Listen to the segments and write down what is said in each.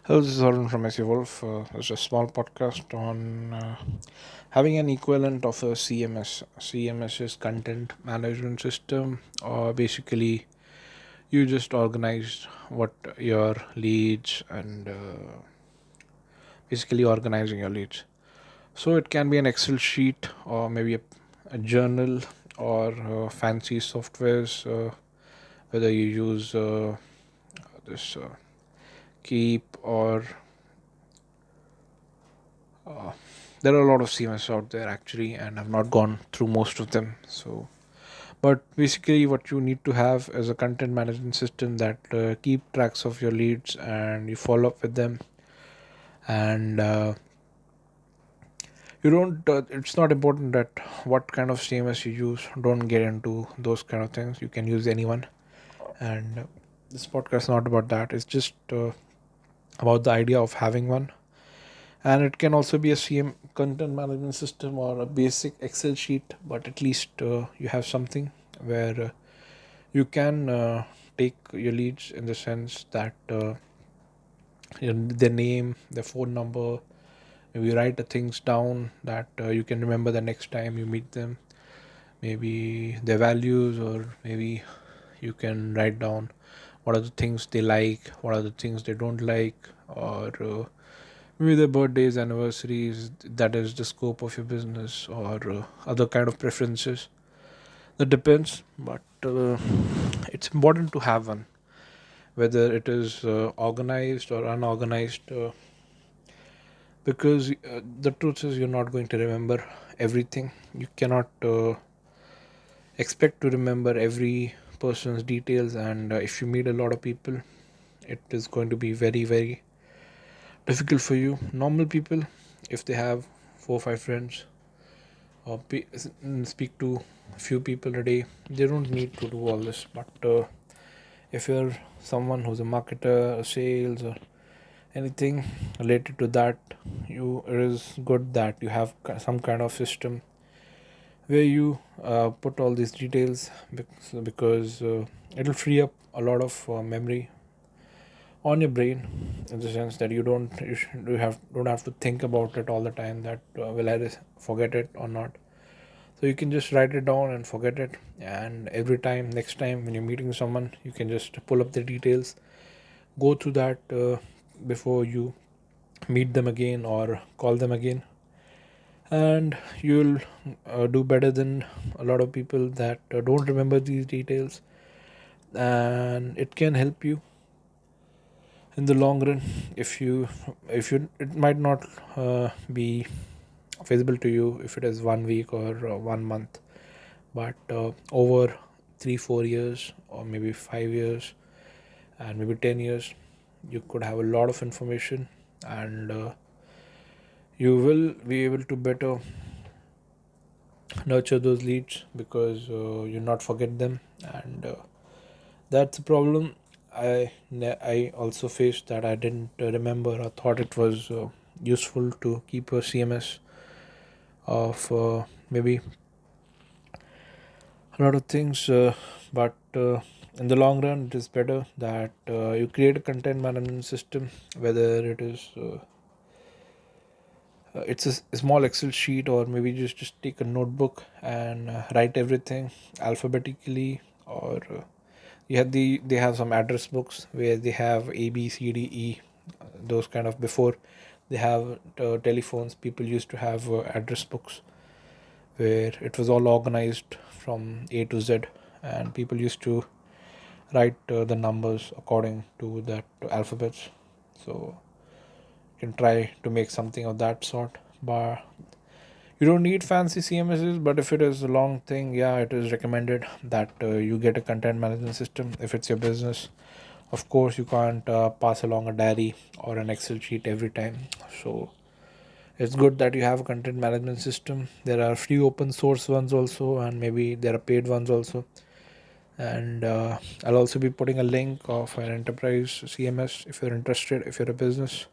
Hello, this is Harwin from SE Wolf. It's a small podcast on having an equivalent of a CMS. CMS is content management system, or basically you just organize what your leads and basically organizing your leads. So it can be an Excel sheet or maybe a journal or fancy softwares, whether you use this Keep or Uh, there are a lot of CMS out there actually, and I've not gone through most of them. So, but basically, what you need to have is a content management system that keep tracks of your leads and you follow up with them. And you don't. It's not important that what kind of CMS you use. Don't get into those kind of things. You can use anyone. And this podcast is not about that. It's just about the idea of having one, and it can also be a CM content management system or a basic Excel sheet, but at least you have something where you can take your leads in the sense that their name, their phone number, maybe write the things down that you can remember the next time you meet them, maybe their values, or maybe you can write down what are the things they like, what are the things they don't like, or maybe their birthdays, anniversaries, that is the scope of your business, or other kind of preferences. That depends, but it's important to have one, whether it is organized or unorganized, because the truth is you're not going to remember everything. You cannot expect to remember every person's details, and if you meet a lot of people, it is going to be very, very difficult for you. Normal people, if they have 4 or 5 friends, or speak to a few people a day, they don't need to do all this. But if you're someone who's a marketer, a sales, or anything related to that, it is good that you have some kind of system where you put all these details, because it'll free up a lot of memory on your brain, in the sense that you don't have to think about it all the time, that will I forget it or not. So you can just write it down and forget it, and every time, next time when you're meeting someone, you can just pull up the details, go through that before you meet them again or call them again, and you'll do better than a lot of people that don't remember these details. And it can help you in the long run. If you it might not be feasible to you if it is 1 week or 1 month, but over 3 4 years, or maybe 5 years, and maybe 10 years, you could have a lot of information, and you will be able to better nurture those leads, because you not forget them. And that's a problem. I also faced that. I didn't remember or thought it was useful to keep a CMS of maybe a lot of things, but in the long run it is better that you create a content management system, whether it is it's a small Excel sheet, or maybe just take a notebook and write everything alphabetically, or they have some address books where they have ABCDE, those kind of. Before they have telephones, people used to have address books where it was all organized from A to Z, and people used to write the numbers according to that alphabets. So you can try to make something of that sort, but you don't need fancy CMSs. But if it is a long thing, yeah, it is recommended that you get a content management system if it's your business. Of course, you can't pass along a diary or an Excel sheet every time. So it's good that you have a content management system. There are free open source ones also, and maybe there are paid ones also. And I'll also be putting a link of an enterprise CMS if you're interested, if you're a business.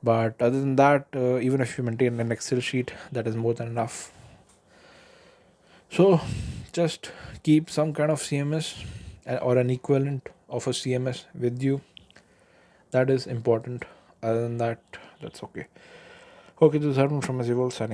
But other than that, even if you maintain an Excel sheet, that is more than enough. So just keep some kind of CMS or an equivalent of a CMS with you, That is important. Other than that, that's okay. Okay, this is Harwin from As Signing.